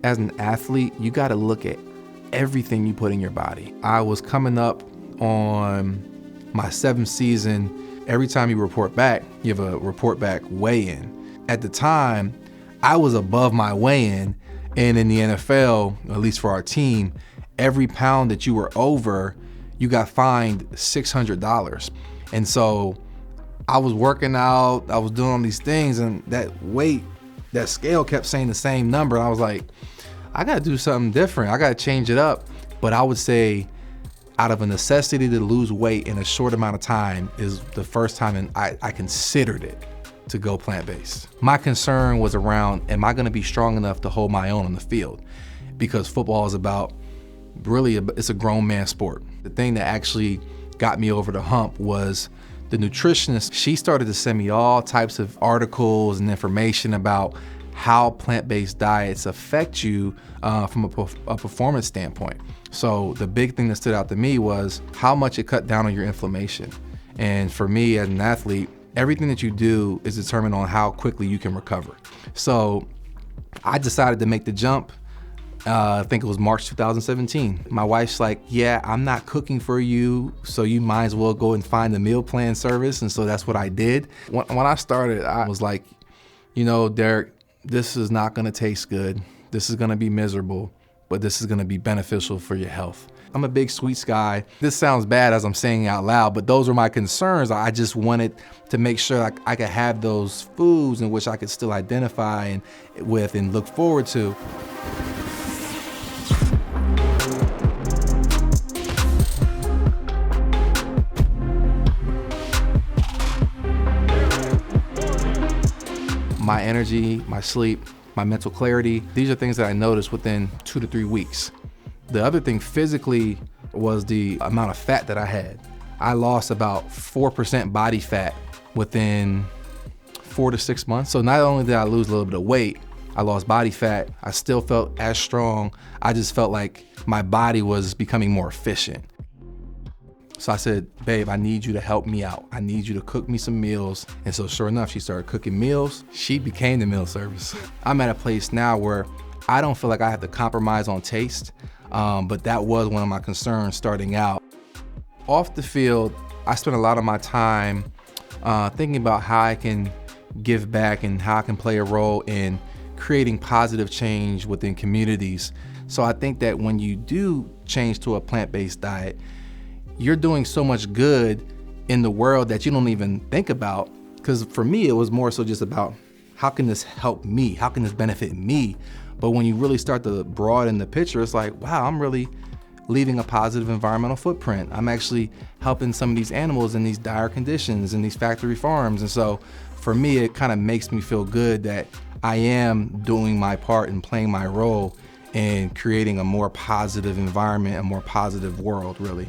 As an athlete, you got to look at everything you put in your body. I was coming up on my 7th season. Every time you report back, you have a report back weigh-in. At the time, I was above my weigh-in, and in the NFL, at least for our team, every pound that you were over, you got fined $600. And so I was working out, I was doing all these things, and that weight, that scale kept saying the same number. And I was like, I gotta do something different. I gotta change it up. But I would say out of a necessity to lose weight in a short amount of time is the first time I considered it to go plant-based. My concern was around, am I gonna be strong enough to hold my own on the field? Because football is about, really, it's a grown man sport. The thing that actually got me over the hump was the nutritionist. She started to send me all types of articles and information about how plant-based diets affect you from a performance standpoint. So the big thing that stood out to me was how much it cut down on your inflammation. And for me as an athlete, everything that you do is determined on how quickly you can recover. So I decided to make the jump. I think it was March 2017. My wife's like, yeah, I'm not cooking for you, so you might as well go and find the meal plan service. And so that's what I did. When I started, I was like, you know, Derrick, this is not gonna taste good. This is gonna be miserable, but this is gonna be beneficial for your health. I'm a big sweets guy. This sounds bad as I'm saying it out loud, but those were my concerns. I just wanted to make sure I could have those foods in which I could still identify with and look forward to. My energy, my sleep, my mental clarity, these are things that I noticed within 2 to 3 weeks. The other thing physically was the amount of fat that I had. I lost about 4% body fat within 4 to 6 months. So not only did I lose a little bit of weight, I lost body fat. I still felt as strong. I just felt like my body was becoming more efficient. So I said, babe, I need you to help me out. I need you to cook me some meals. And so sure enough, she started cooking meals. She became the meal service. I'm at a place now where I don't feel like I have to compromise on taste, but that was one of my concerns starting out. Off the field, I spent a lot of my time thinking about how I can give back and how I can play a role in creating positive change within communities. So I think that when you do change to a plant-based diet, you're doing so much good in the world that you don't even think about. Because for me, it was more so just about how can this help me? How can this benefit me? But when you really start to broaden the picture, it's like, wow, I'm really leaving a positive environmental footprint. I'm actually helping some of these animals in these dire conditions in these factory farms. And so for me, it kind of makes me feel good that I am doing my part and playing my role in creating a more positive environment, a more positive world, really.